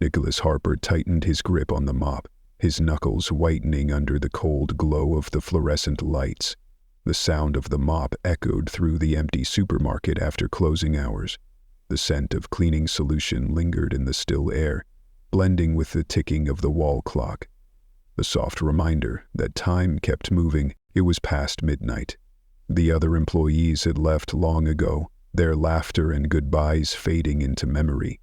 Nicholas Harper tightened his grip on the mop, his knuckles whitening under the cold glow of the fluorescent lights. The sound of the mop echoed through the empty supermarket after closing hours. The scent of cleaning solution lingered in the still air, blending with the ticking of the wall clock. A soft reminder that time kept moving. It was past midnight. The other employees had left long ago, their laughter and goodbyes fading into memory.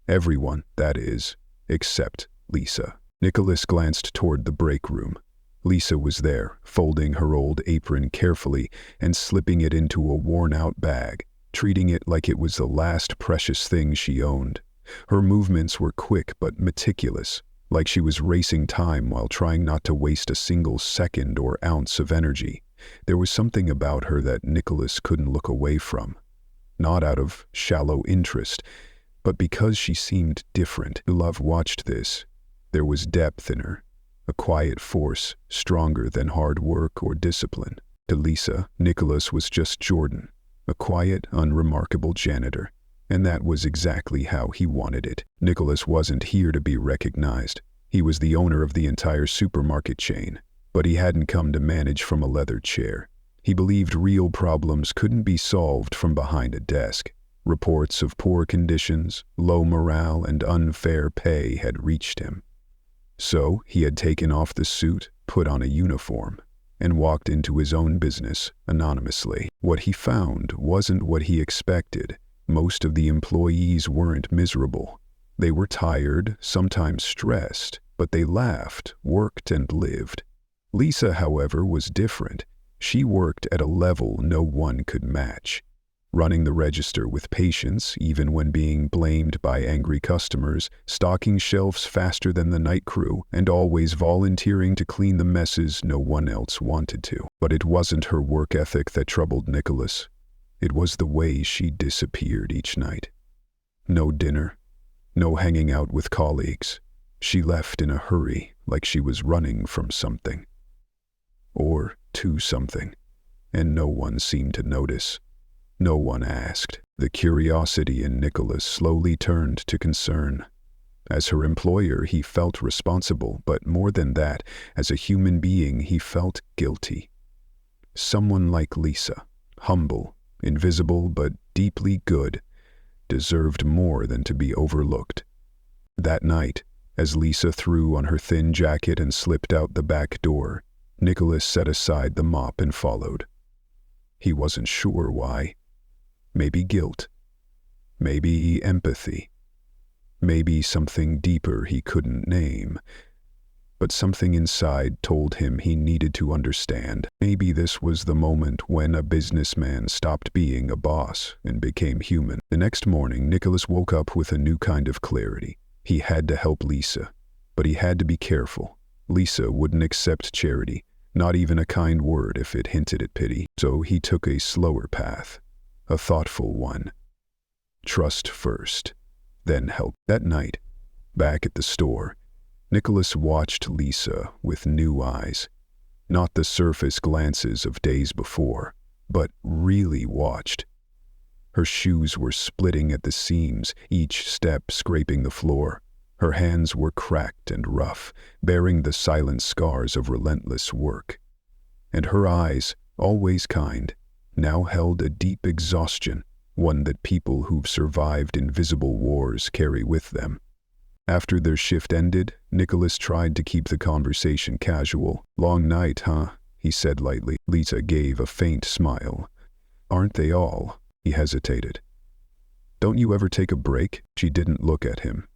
Everyone, that is, except Lisa. Nicholas glanced toward the break room. Lisa was there, folding her old apron carefully and slipping it into a worn-out bag, treating it like it was the last precious thing she owned. Her movements were quick but meticulous, like she was racing time while trying not to waste a single second or ounce of energy. There was something about her that Nicholas couldn't look away from. Not out of shallow interest, but because she seemed different. Love watched this. There was depth in her, a quiet force, stronger than hard work or discipline. To Lisa, Nicholas was just Jordan, a quiet, unremarkable janitor, and that was exactly how he wanted it. Nicholas wasn't here to be recognized. He was the owner of the entire supermarket chain, but he hadn't come to manage from a leather chair. He believed real problems couldn't be solved from behind a desk. Reports of poor conditions, low morale, and unfair pay had reached him. So he had taken off the suit, put on a uniform, and walked into his own business anonymously. What he found wasn't what he expected. Most of the employees weren't miserable. They were tired, sometimes stressed, but they laughed, worked, and lived. Lisa, however, was different. She worked at a level no one could match. Running the register with patience, even when being blamed by angry customers, stocking shelves faster than the night crew, and always volunteering to clean the messes no one else wanted to. But it wasn't her work ethic that troubled Nicholas. It was the way she disappeared each night. No dinner, no hanging out with colleagues. She left in a hurry, like she was running from something. Or to something, and no one seemed to notice. No one asked. The curiosity in Nicholas slowly turned to concern. As her employer, he felt responsible, but more than that, as a human being, he felt guilty. Someone like Lisa, humble, invisible but deeply good, deserved more than to be overlooked. That night, as Lisa threw on her thin jacket and slipped out the back door, Nicholas set aside the mop and followed. He wasn't sure why. Maybe guilt. Maybe empathy. Maybe something deeper he couldn't name. But something inside told him he needed to understand. Maybe this was the moment when a businessman stopped being a boss and became human. The next morning, Nicholas woke up with a new kind of clarity. He had to help Lisa, but he had to be careful. Lisa wouldn't accept charity, not even a kind word if it hinted at pity. So he took a slower path, a thoughtful one. Trust first, then help. That night, back at the store, Nicholas watched Lisa with new eyes. Not the surface glances of days before, but really watched. Her shoes were splitting at the seams, each step scraping the floor. Her hands were cracked and rough, bearing the silent scars of relentless work. And her eyes, always kind, now held a deep exhaustion, one that people who've survived invisible wars carry with them. After their shift ended, Nicholas tried to keep the conversation casual. "Long night, huh?" he said lightly. Lisa gave a faint smile. "Aren't they all?" He hesitated. "Don't you ever take a break?" She didn't look at him.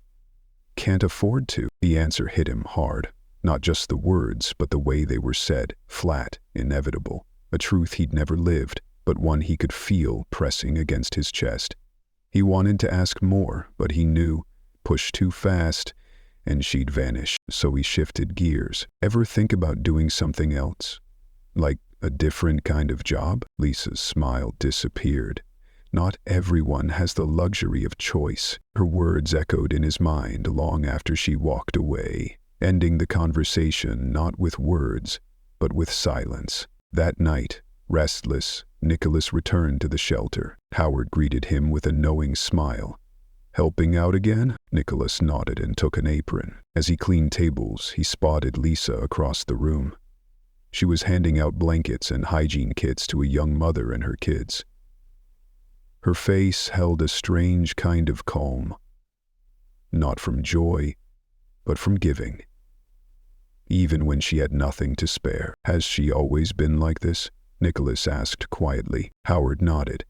"Can't afford to." The answer hit him hard. Not just the words, but the way they were said, flat, inevitable. A truth he'd never lived, but one he could feel pressing against his chest. He wanted to ask more, but he knew, push too fast, and she'd vanish. So he shifted gears. "Ever think about doing something else? Like a different kind of job?" Lisa's smile disappeared. "Not everyone has the luxury of choice." Her words echoed in his mind long after she walked away, ending the conversation not with words, but with silence. That night, restless, Nicholas returned to the shelter. Howard greeted him with a knowing smile. Helping out again? Nicholas nodded and took an apron. As he cleaned tables, he spotted Lisa across the room. She was handing out blankets and hygiene kits to a young mother and her kids. Her face held a strange kind of calm. Not from joy, but from giving. Even when she had nothing to spare. Has she always been like this? Nicholas asked quietly. Howard nodded.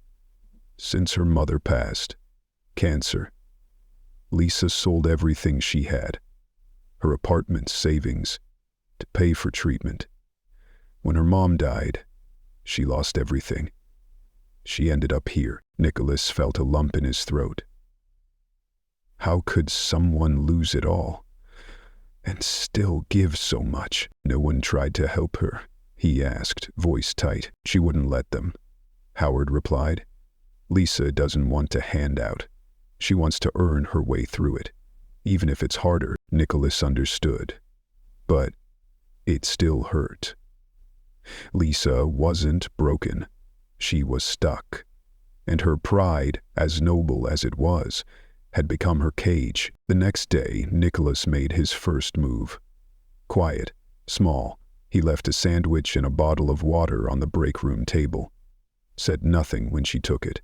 Since her mother passed. Cancer. Lisa sold everything she had. Her apartment savings. To pay for treatment. When her mom died, she lost everything. She ended up here. Nicholas felt a lump in his throat. How could someone lose it all? And still give so much? No one tried to help her, he asked, voice tight. She wouldn't let them. Howard replied. Lisa doesn't want to hand out. She wants to earn her way through it. Even if it's harder, Nicholas understood. But it still hurt. Lisa wasn't broken. She was stuck. And her pride, as noble as it was, had become her cage. The next day, Nicholas made his first move. Quiet, small, he left a sandwich and a bottle of water on the break room table. Said nothing when she took it.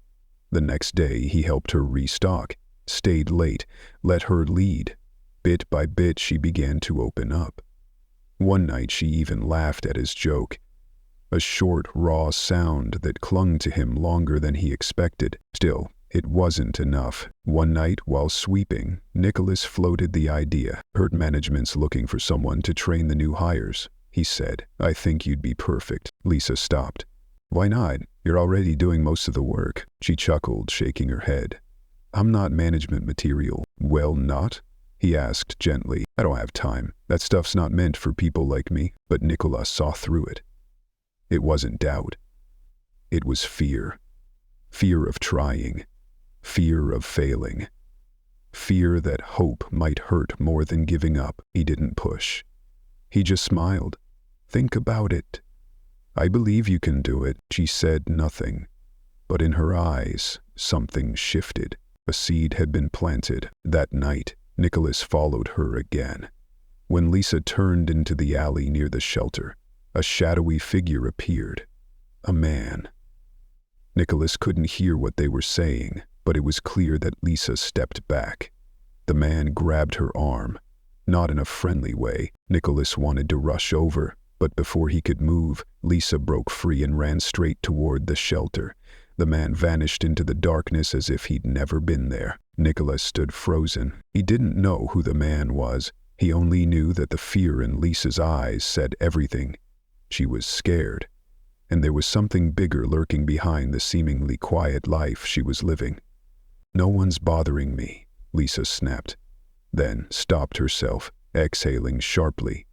The next day, he helped her restock, stayed late, let her lead. Bit by bit, she began to open up. One night, she even laughed at his joke. A short, raw sound that clung to him longer than he expected. Still, it wasn't enough. One night, while sweeping, Nicholas floated the idea. Heard management's looking for someone to train the new hires. He said, I think you'd be perfect. Lisa stopped. Why not? You're already doing most of the work. She chuckled, shaking her head. I'm not management material. Well, not? He asked gently. I don't have time. That stuff's not meant for people like me. But Nicholas saw through it. It wasn't doubt. It was fear. Fear of trying. Fear of failing. Fear that hope might hurt more than giving up. He didn't push. He just smiled. Think about it. I believe you can do it. She said nothing. But in her eyes, something shifted. A seed had been planted. That night, Nicholas followed her again. When Lisa turned into the alley near the shelter, a shadowy figure appeared. A man. Nicholas couldn't hear what they were saying, but it was clear that Lisa stepped back. The man grabbed her arm. Not in a friendly way. Nicholas wanted to rush over, but before he could move, Lisa broke free and ran straight toward the shelter. The man vanished into the darkness as if he'd never been there. Nicholas stood frozen. He didn't know who the man was. He only knew that the fear in Lisa's eyes said everything. She was scared, and there was something bigger lurking behind the seemingly quiet life she was living. No one's bothering me, Lisa snapped, then stopped herself, exhaling sharply.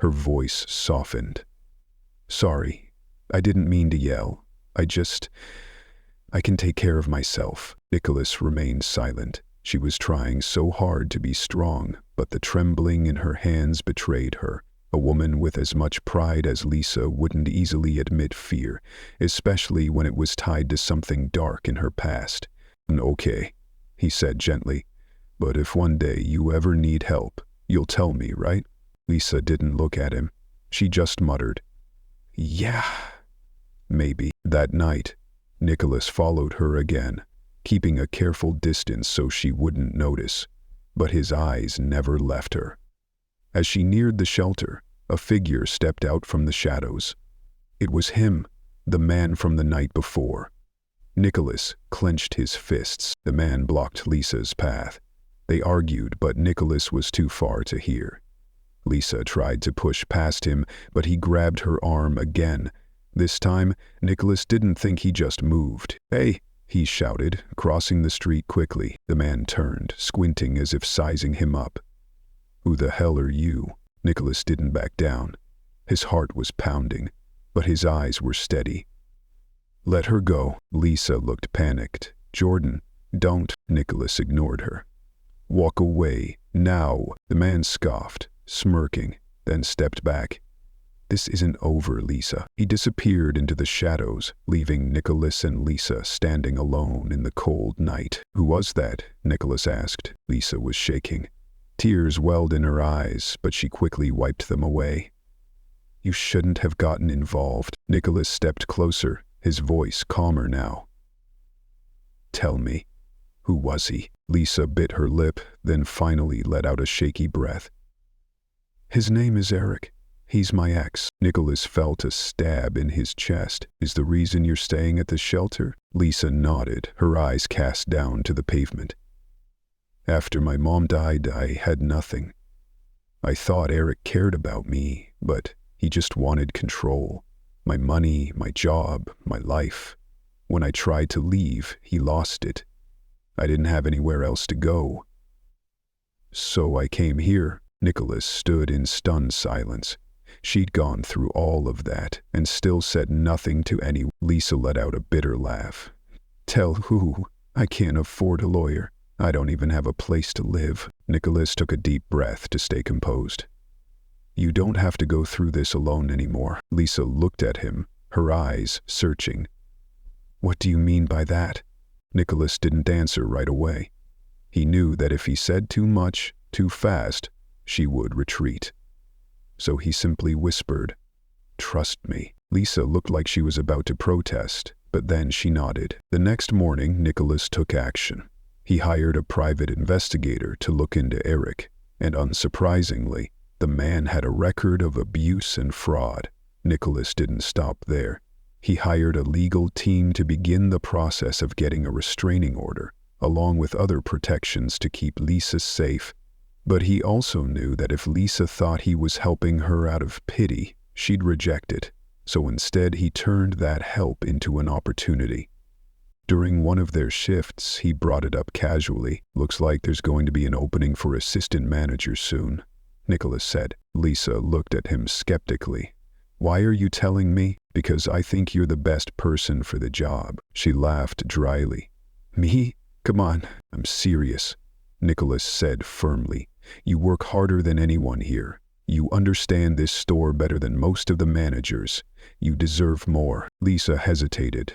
Her voice softened. Sorry, I didn't mean to yell. I can take care of myself. Nicholas remained silent. She was trying so hard to be strong, but the trembling in her hands betrayed her. A woman with as much pride as Lisa wouldn't easily admit fear, especially when it was tied to something dark in her past. Okay, he said gently, but if one day you ever need help, you'll tell me, right? Lisa didn't look at him. She just muttered, yeah, maybe. That night, Nicholas followed her again, keeping a careful distance so she wouldn't notice, but his eyes never left her. As she neared the shelter, a figure stepped out from the shadows. It was him, the man from the night before. Nicholas clenched his fists. The man blocked Lisa's path. They argued, but Nicholas was too far to hear. Lisa tried to push past him, but he grabbed her arm again. This time, Nicholas didn't think he just moved. Hey, he shouted, crossing the street quickly. The man turned, squinting as if sizing him up. Who the hell are you? Nicholas didn't back down. His heart was pounding, but his eyes were steady. Let her go. Lisa looked panicked. Jordan, don't. Nicholas ignored her. Walk away, now. The man scoffed, smirking, then stepped back. This isn't over, Lisa. He disappeared into the shadows, leaving Nicholas and Lisa standing alone in the cold night. Who was that? Nicholas asked. Lisa was shaking. Tears welled in her eyes, but she quickly wiped them away. You shouldn't have gotten involved. Nicholas stepped closer, his voice calmer now. Tell me, who was he? Lisa bit her lip, then finally let out a shaky breath. His name is Eric. He's my ex. Nicholas felt a stab in his chest. Is the reason you're staying at the shelter? Lisa nodded, her eyes cast down to the pavement. After my mom died, I had nothing. I thought Eric cared about me, but he just wanted control. My money, my job, my life. When I tried to leave, he lost it. I didn't have anywhere else to go. So I came here. Nicholas stood in stunned silence. She'd gone through all of that and still said nothing to anyone. Lisa let out a bitter laugh. Tell who? I can't afford a lawyer. I don't even have a place to live. Nicholas took a deep breath to stay composed. You don't have to go through this alone anymore. Lisa looked at him, her eyes searching. What do you mean by that? Nicholas didn't answer right away. He knew that if he said too much, too fast, she would retreat. So he simply whispered, Trust me. Lisa looked like she was about to protest, but then she nodded. The next morning, Nicholas took action. He hired a private investigator to look into Eric, and unsurprisingly, the man had a record of abuse and fraud. Nicholas didn't stop there. He hired a legal team to begin the process of getting a restraining order, along with other protections to keep Lisa safe. But he also knew that if Lisa thought he was helping her out of pity, she'd reject it. So instead, he turned that help into an opportunity. During one of their shifts, he brought it up casually. Looks like there's going to be an opening for assistant manager soon, Nicholas said. Lisa looked at him skeptically. Why are you telling me? Because I think you're the best person for the job. She laughed dryly. Me? Come on, I'm serious, Nicholas said firmly. You work harder than anyone here. You understand this store better than most of the managers. You deserve more. Lisa hesitated.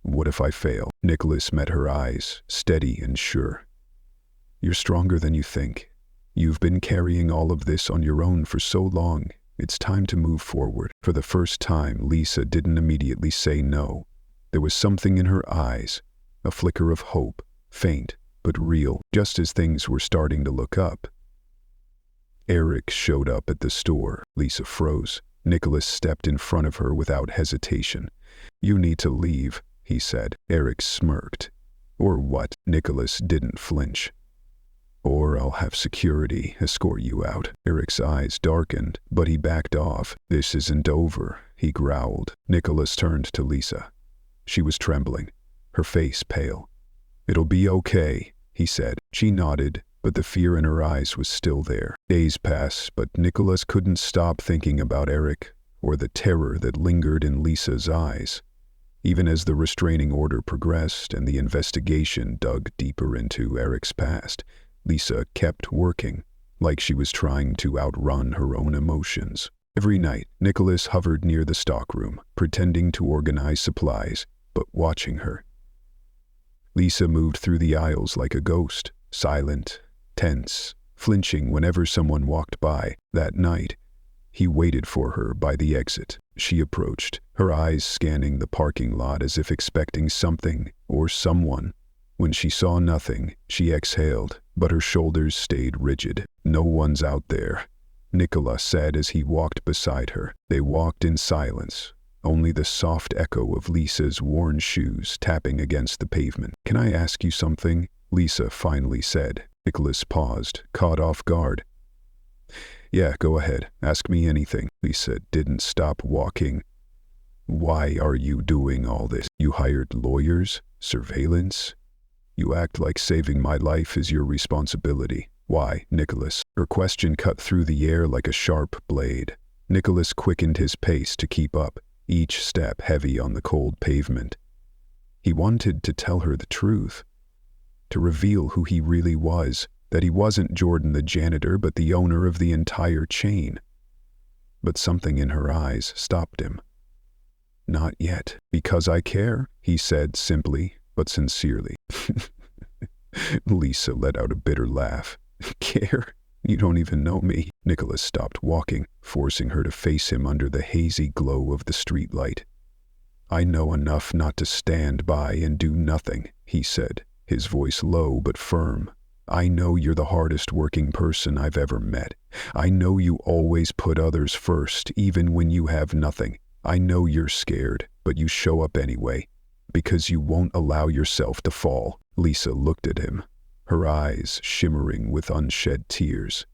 What if I fail? Nicholas met her eyes, steady and sure. You're stronger than you think. You've been carrying all of this on your own for so long. It's time to move forward. For the first time, Lisa didn't immediately say no. There was something in her eyes, a flicker of hope, faint but real, just as things were starting to look up. Eric showed up at the store. Lisa froze. Nicholas stepped in front of her without hesitation. You need to leave, he said. Eric smirked. Or what? Nicholas didn't flinch. Or I'll have security escort you out. Eric's eyes darkened, but he backed off. This isn't over, he growled. Nicholas turned to Lisa. She was trembling, her face pale. It'll be okay, he said. She nodded, but the fear in her eyes was still there. Days passed, but Nicholas couldn't stop thinking about Eric, or the terror that lingered in Lisa's eyes. Even as the restraining order progressed and the investigation dug deeper into Eric's past, Lisa kept working, like she was trying to outrun her own emotions. Every night, Nicholas hovered near the stockroom, pretending to organize supplies, but watching her. Lisa moved through the aisles like a ghost, silent, tense, flinching whenever someone walked by. That night, he waited for her by the exit. She approached, her eyes scanning the parking lot as if expecting something or someone. When she saw nothing, she exhaled, but her shoulders stayed rigid. No one's out there, Nicholas said as he walked beside her. They walked in silence, only the soft echo of Lisa's worn shoes tapping against the pavement. Can I ask you something? Lisa finally said. Nicholas paused, caught off guard. Yeah, go ahead. Ask me anything. Lisa didn't stop walking. Why are you doing all this? You hired lawyers? Surveillance? You act like saving my life is your responsibility. Why, Nicholas? Her question cut through the air like a sharp blade. Nicholas quickened his pace to keep up, each step heavy on the cold pavement. He wanted to tell her the truth, to reveal who he really was, that he wasn't Jordan the janitor but the owner of the entire chain. but something in her eyes stopped him. "Not yet, because I care," he said simply but sincerely. Lisa let out a bitter laugh. "Care? You don't even know me." Nicholas stopped walking, forcing her to face him under the hazy glow of the streetlight. "I know enough not to stand by and do nothing," he said, his voice low but firm. "I know you're the hardest working person I've ever met. I know you always put others first, even when you have nothing. I know you're scared, but you show up anyway, because you won't allow yourself to fall." Lisa looked at him, her eyes shimmering with unshed tears.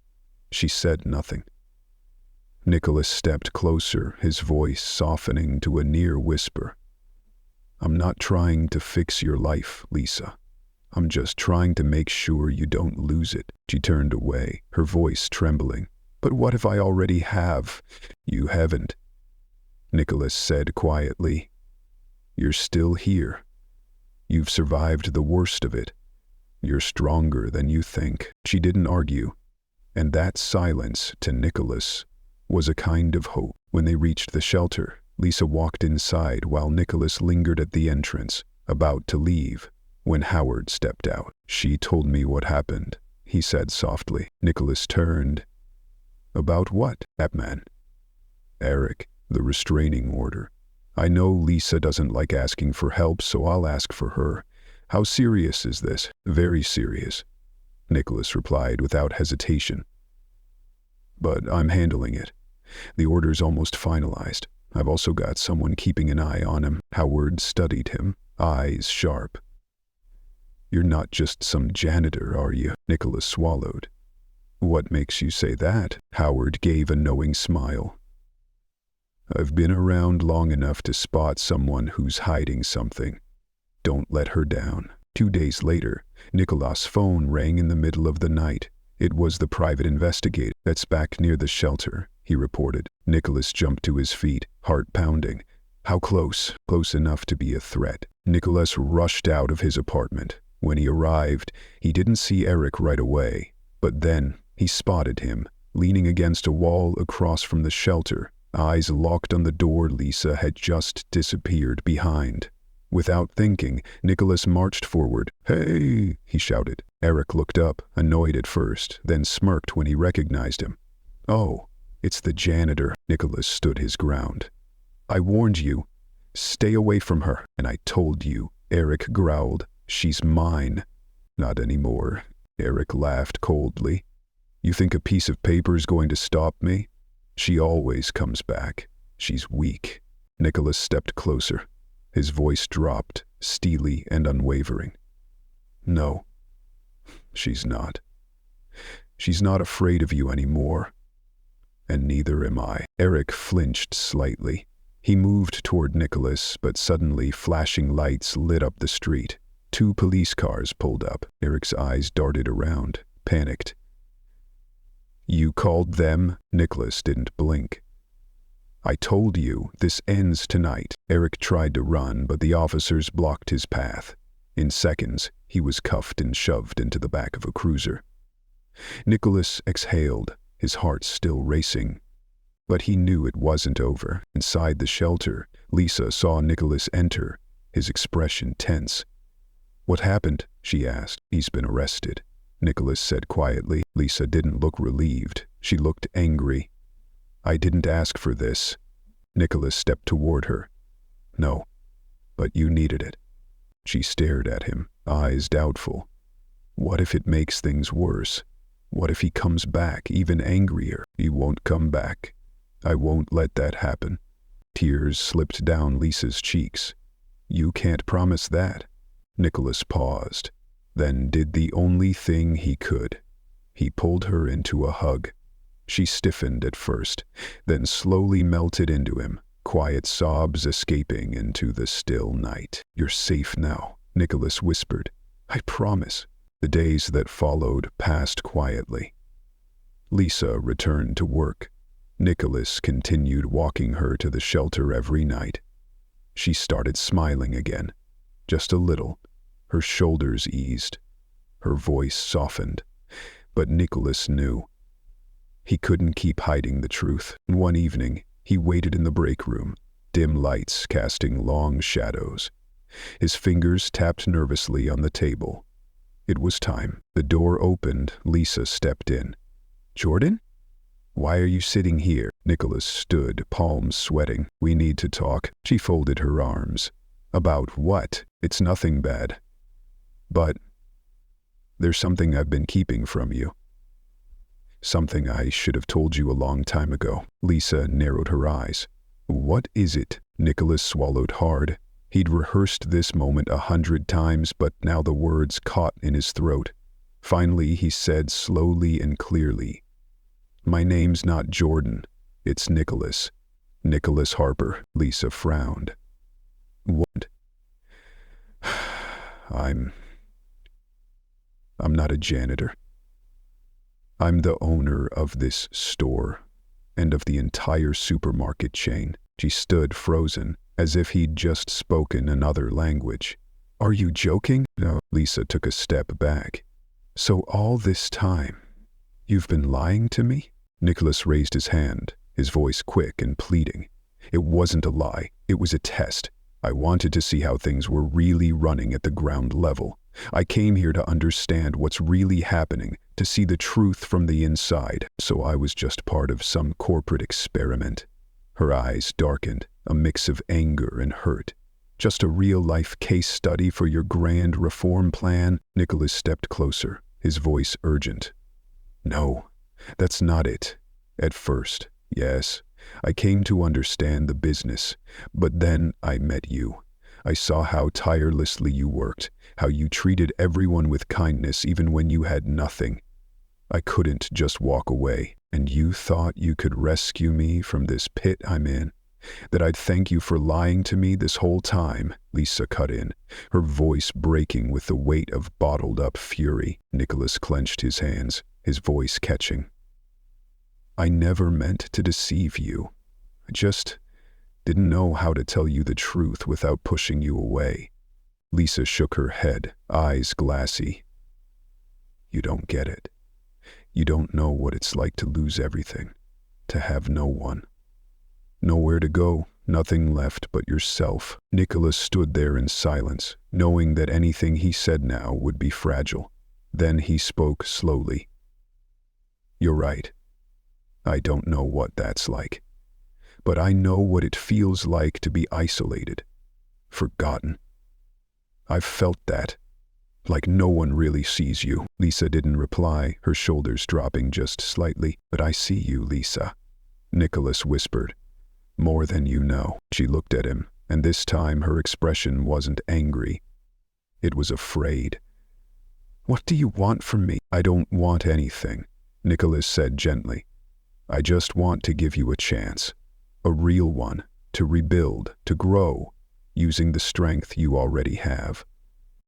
She said nothing. Nicholas stepped closer, his voice softening to a near whisper. "I'm not trying to fix your life, Lisa. I'm just trying to make sure you don't lose it." She turned away, her voice trembling. "But what if I already have?" "You haven't," Nicholas said quietly. "You're still here. You've survived the worst of it. You're stronger than you think." She didn't argue, and that silence, to Nicholas, was a kind of hope. When they reached the shelter, Lisa walked inside while Nicholas lingered at the entrance, about to leave, when Howard stepped out. "She told me what happened," he said softly. Nicholas turned. "About what?" "That man. Eric, the restraining order. I know Lisa doesn't like asking for help, so I'll ask for her. How serious is this?" "Very serious," Nicholas replied without hesitation. "But I'm handling it. The order's almost finalized. I've also got someone keeping an eye on him." Howard studied him, eyes sharp. "You're not just some janitor, are you?" Nicholas swallowed. "What makes you say that?" Howard gave a knowing smile. "I've been around long enough to spot someone who's hiding something. Don't let her down." 2 days later, Nicholas' phone rang in the middle of the night. It was the private investigator. "That's back near the shelter," he reported. Nicholas jumped to his feet, heart pounding. "How close?" "Close enough to be a threat." Nicholas rushed out of his apartment. When he arrived, he didn't see Eric right away, but then he spotted him, leaning against a wall across from the shelter, eyes locked on the door Lisa had just disappeared behind. Without thinking, Nicholas marched forward. "Hey!" he shouted. Eric looked up, annoyed at first, then smirked when he recognized him. "Oh, it's the janitor." Nicholas stood his ground. "I warned you. Stay away from her." "And I told you," Eric growled. "She's mine." "Not anymore," Eric laughed coldly. "You think a piece of paper's going to stop me? She always comes back. She's weak." Nicholas stepped closer. His voice dropped, steely and unwavering. "No, she's not. She's not afraid of you anymore. And neither am I." Eric flinched slightly. He moved toward Nicholas, but suddenly flashing lights lit up the street. 2 police cars pulled up. Eric's eyes darted around, panicked. "You called them?" Nicholas didn't blink. "I told you, this ends tonight." Eric tried to run, but the officers blocked his path. In seconds, he was cuffed and shoved into the back of a cruiser. Nicholas exhaled, his heart still racing. But he knew it wasn't over. Inside the shelter, Lisa saw Nicholas enter, his expression tense. "What happened?" she asked. "He's been arrested," Nicholas said quietly. Lisa didn't look relieved. She looked angry. "I didn't ask for this." Nicholas stepped toward her. "No, but you needed it." She stared at him, eyes doubtful. "What if it makes things worse? What if he comes back even angrier?" "He won't come back. I won't let that happen." Tears slipped down Lisa's cheeks. "You can't promise that." Nicholas paused, then did the only thing he could. He pulled her into a hug. She stiffened at first, then slowly melted into him, quiet sobs escaping into the still night. "You're safe now," Nicholas whispered. "I promise." The days that followed passed quietly. Lisa returned to work. Nicholas continued walking her to the shelter every night. She started smiling again, just a little. Her shoulders eased. Her voice softened. But Nicholas knew. He couldn't keep hiding the truth. One evening, he waited in the break room, dim lights casting long shadows. His fingers tapped nervously on the table. It was time. The door opened. Lisa stepped in. "Jordan? Why are you sitting here?" Nicholas stood, palms sweating. "We need to talk." She folded her arms. "About what? It's nothing bad. But there's something I've been keeping from you. Something I should have told you a long time ago." Lisa narrowed her eyes. "What is it?" Nicholas swallowed hard. He'd rehearsed this moment 100 times, but now the words caught in his throat. Finally, he said slowly and clearly, "My name's not Jordan. It's Nicholas. Nicholas Harper." Lisa frowned. "What?" I'm not a janitor. I'm the owner of this store and of the entire supermarket chain." She stood frozen, as if he'd just spoken another language. "Are you joking?" No. Lisa took a step back. "So all this time, you've been lying to me?" Nicholas raised his hand, his voice quick and pleading. "It wasn't a lie. It was a test. I wanted to see how things were really running at the ground level. I came here to understand what's really happening, to see the truth from the inside, so I was just part of some corporate experiment." Her eyes darkened, a mix of anger and hurt. "Just a real-life case study for your grand reform plan?" Nicholas stepped closer, his voice urgent. "No, that's not it. At first, yes, I came to understand the business, but then I met you. I saw how tirelessly you worked, how you treated everyone with kindness even when you had nothing. I couldn't just walk away, and you thought you could rescue me from this pit I'm in? That I'd thank you for lying to me this whole time?" Lisa cut in, her voice breaking with the weight of bottled-up fury. Nicholas clenched his hands, his voice catching. "I never meant to deceive you. I just didn't know how to tell you the truth without pushing you away." Lisa shook her head, eyes glassy. "You don't get it. You don't know what it's like to lose everything, to have no one. Nowhere to go, nothing left but yourself." Nicholas stood there in silence, knowing that anything he said now would be fragile. Then he spoke slowly. "You're right. I don't know what that's like. But I know what it feels like to be isolated, forgotten. I've felt that. Like no one really sees you." Lisa didn't reply, her shoulders dropping just slightly. "But I see you, Lisa," Nicholas whispered. "More than you know." She looked at him, and this time her expression wasn't angry. It was afraid. "What do you want from me?" "I don't want anything," Nicholas said gently. "I just want to give you a chance. A real one, to rebuild, to grow, using the strength you already have."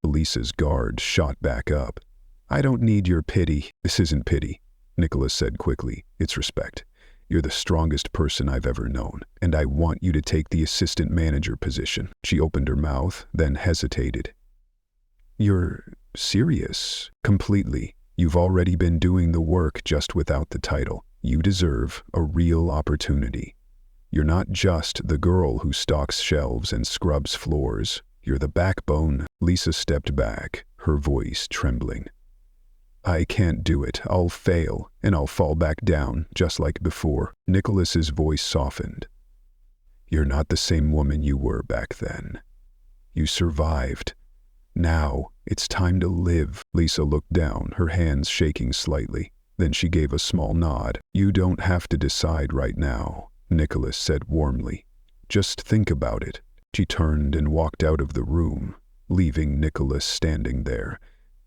Lisa's guard shot back up. "I don't need your pity." "This isn't pity," Nicholas said quickly. "It's respect. You're the strongest person I've ever known, and I want you to take the assistant manager position." She opened her mouth, then hesitated. "You're serious?" "Completely. You've already been doing the work just without the title. You deserve a real opportunity. You're not just the girl who stocks shelves and scrubs floors. You're the backbone." Lisa stepped back, her voice trembling. "I can't do it. I'll fail, and I'll fall back down, just like before." Nicholas's voice softened. "You're not the same woman you were back then. You survived. Now, it's time to live." Lisa looked down, her hands shaking slightly. Then she gave a small nod. "You don't have to decide right now," Nicholas said warmly. "Just think about it." She turned and walked out of the room, leaving Nicholas standing there,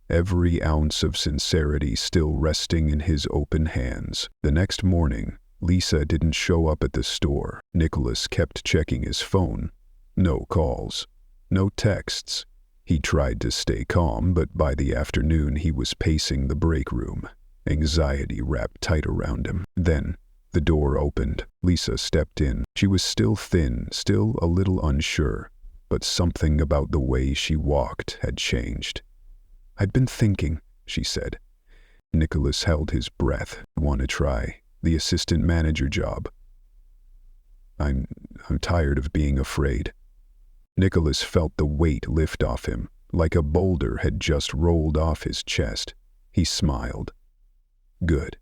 every ounce of sincerity still resting in his open hands. The next morning, Lisa didn't show up at the store. Nicholas kept checking his phone. No calls, no texts. He tried to stay calm, but by the afternoon he was pacing the break room, anxiety wrapped tight around him. Then, the door opened. Lisa stepped in. She was still thin, still a little unsure, but something about the way she walked had changed. "I'd been thinking," she said. Nicholas held his breath. "Want to try The assistant manager job. I'm tired of being afraid. Nicholas felt the weight lift off him, like a boulder had just rolled off his chest. He smiled. Good,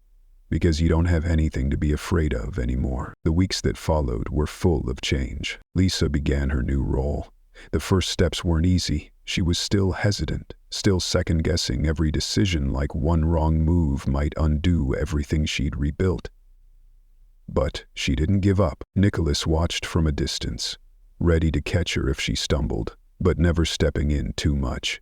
because you don't have anything to be afraid of anymore. The weeks that followed were full of change. Lisa began her new role. The first steps weren't easy. She was still hesitant, still second-guessing every decision, like one wrong move might undo everything she'd rebuilt. But she didn't give up. Nicholas watched from a distance, ready to catch her if she stumbled, but never stepping in too much.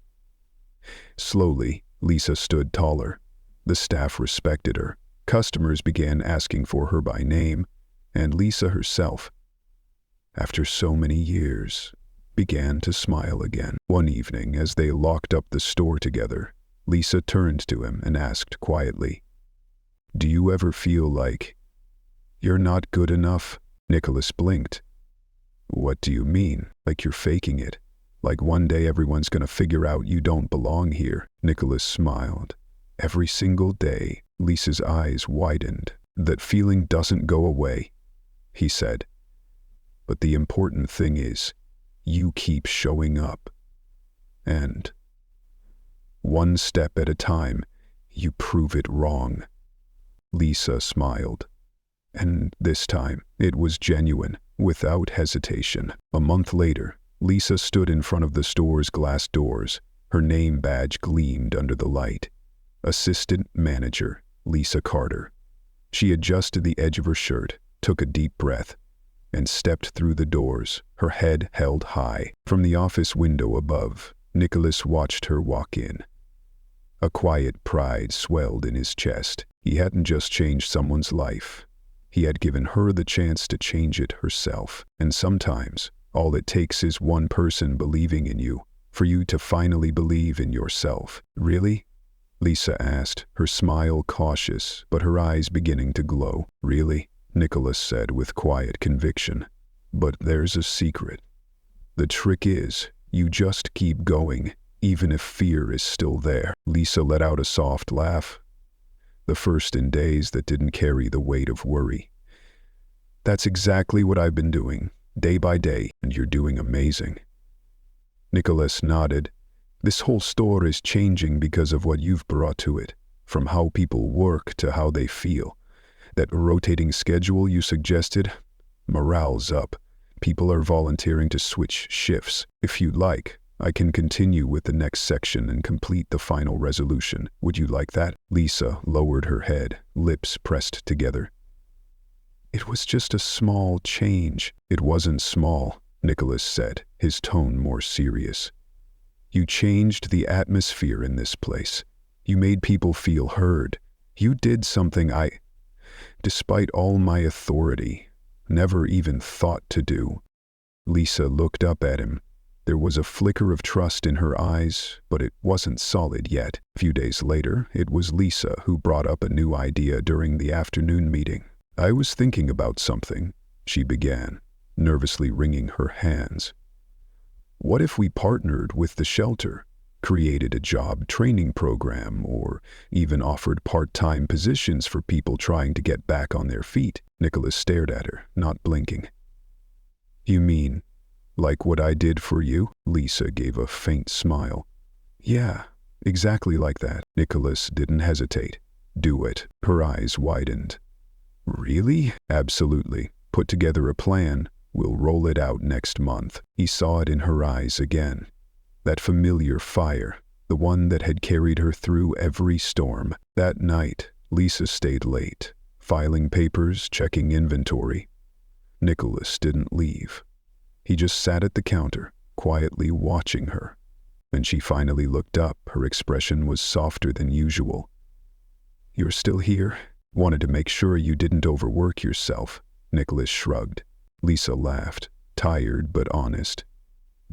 Slowly, Lisa stood taller. The staff respected her. Customers began asking for her by name, and Lisa herself, after so many years, began to smile again. One evening, as they locked up the store together, Lisa turned to him and asked quietly, "Do you ever feel like you're not good enough?" Nicholas blinked. "What do you mean? Like you're faking it? Like one day everyone's gonna figure out you don't belong here?" Nicholas smiled. "Every single day." Lisa's eyes widened. "That feeling doesn't go away," he said. "But the important thing is, you keep showing up. And one step at a time, you prove it wrong." Lisa smiled. And this time, it was genuine, without hesitation. A month later, Lisa stood in front of the store's glass doors. Her name badge gleamed under the light. Assistant Manager, Lisa Carter. She adjusted the edge of her shirt, took a deep breath, and stepped through the doors, her head held high. From the office window above, Nicholas watched her walk in. A quiet pride swelled in his chest. He hadn't just changed someone's life. He had given her the chance to change it herself. And sometimes, all it takes is one person believing in you, for you to finally believe in yourself. "Really?" Lisa asked, her smile cautious, but her eyes beginning to glow. "Really?" Nicholas said with quiet conviction. "But there's a secret. The trick is, you just keep going, even if fear is still there." Lisa let out a soft laugh, the first in days that didn't carry the weight of worry. "That's exactly what I've been doing, day by day, and you're doing amazing." Nicholas nodded. "This whole store is changing because of what you've brought to it, from how people work to how they feel. That rotating schedule you suggested, morale's up. People are volunteering to switch shifts. If you'd like, I can continue with the next section and complete the final resolution. Would you like that?" Lisa lowered her head, lips pressed together. "It was just a small change." "It wasn't small," Nicholas said, his tone more serious. "You changed the atmosphere in this place. You made people feel heard. You did something despite all my authority, never even thought to do." Lisa looked up at him. There was a flicker of trust in her eyes, but it wasn't solid yet. A few days later, it was Lisa who brought up a new idea during the afternoon meeting. "I was thinking about something," she began, nervously wringing her hands. "What if we partnered with the shelter, created a job training program, or even offered part-time positions for people trying to get back on their feet?" Nicholas stared at her, not blinking. "You mean, like what I did for you?" Lisa gave a faint smile. "Yeah, exactly like that." Nicholas didn't hesitate. "Do it." Her eyes widened. "Really?" "Absolutely. Put together a plan. We'll roll it out next month." He saw it in her eyes again. That familiar fire, the one that had carried her through every storm. That night, Lisa stayed late, filing papers, checking inventory. Nicholas didn't leave. He just sat at the counter, quietly watching her. When she finally looked up, her expression was softer than usual. "You're still here? Wanted to make sure you didn't overwork yourself." Nicholas shrugged. Lisa laughed, tired but honest.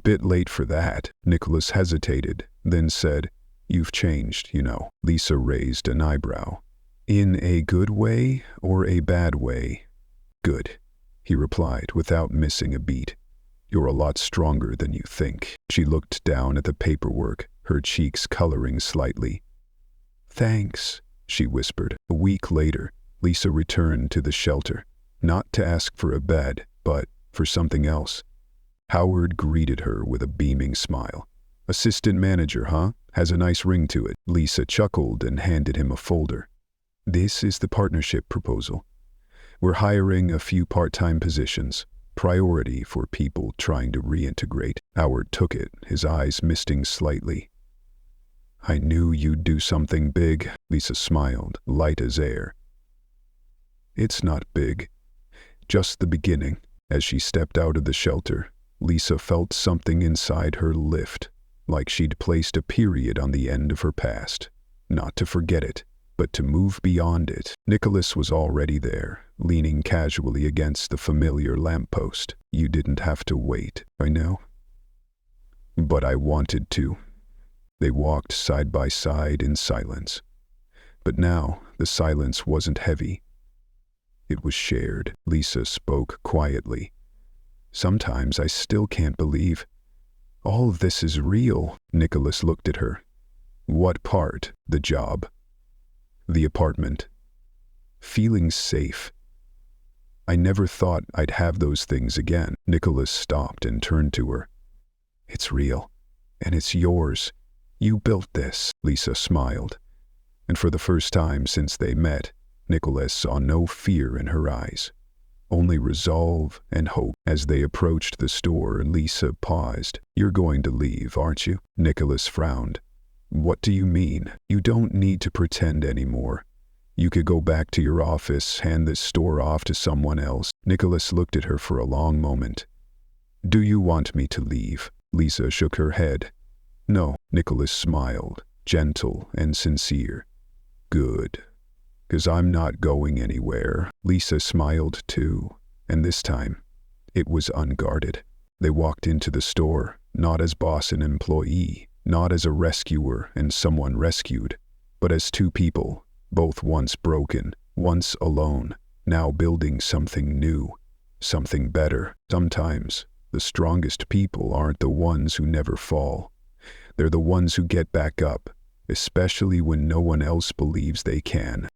"Bit late for that." Nicholas hesitated, then said, "You've changed, you know." Lisa raised an eyebrow. "In a good way or a bad way?" "Good," he replied without missing a beat. "You're a lot stronger than you think." She looked down at the paperwork, her cheeks coloring slightly. "Thanks," she whispered. A week later, Lisa returned to the shelter, not to ask for a bed, but for something else. Howard greeted her with a beaming smile. "Assistant manager, huh? Has a nice ring to it." Lisa chuckled and handed him a folder. "This is the partnership proposal. We're hiring a few part-time positions. Priority for people trying to reintegrate." Howard took it, his eyes misting slightly. "I knew you'd do something big," Lisa smiled, light as air. "It's not big. Just the beginning." As she stepped out of the shelter, Lisa felt something inside her lift, like she'd placed a period on the end of her past. Not to forget it, but to move beyond it. Nicholas was already there, leaning casually against the familiar lamppost. "You didn't have to wait, I know. But I wanted to." They walked side by side in silence. But now the silence wasn't heavy. It was shared. Lisa spoke quietly. "Sometimes I still can't believe all of this is real." Nicholas looked at her. "What part? The job? The apartment? Feeling safe? I never thought I'd have those things again." Nicholas stopped and turned to her. "It's real, and it's yours. You built this." Lisa smiled, and for the first time since they met, Nicholas saw no fear in her eyes, only resolve and hope. As they approached the store, Lisa paused. "You're going to leave, aren't you?" Nicholas frowned. "What do you mean? You don't need to pretend anymore. You could go back to your office, hand this store off to someone else." Nicholas looked at her for a long moment. "Do you want me to leave?" Lisa shook her head. "No." Nicholas smiled, gentle and sincere. "Good. 'Cause I'm not going anywhere." Lisa smiled too, and this time, it was unguarded. They walked into the store, not as boss and employee, not as a rescuer and someone rescued, but as two people, both once broken, once alone, now building something new, something better. Sometimes, the strongest people aren't the ones who never fall. They're the ones who get back up, especially when no one else believes they can.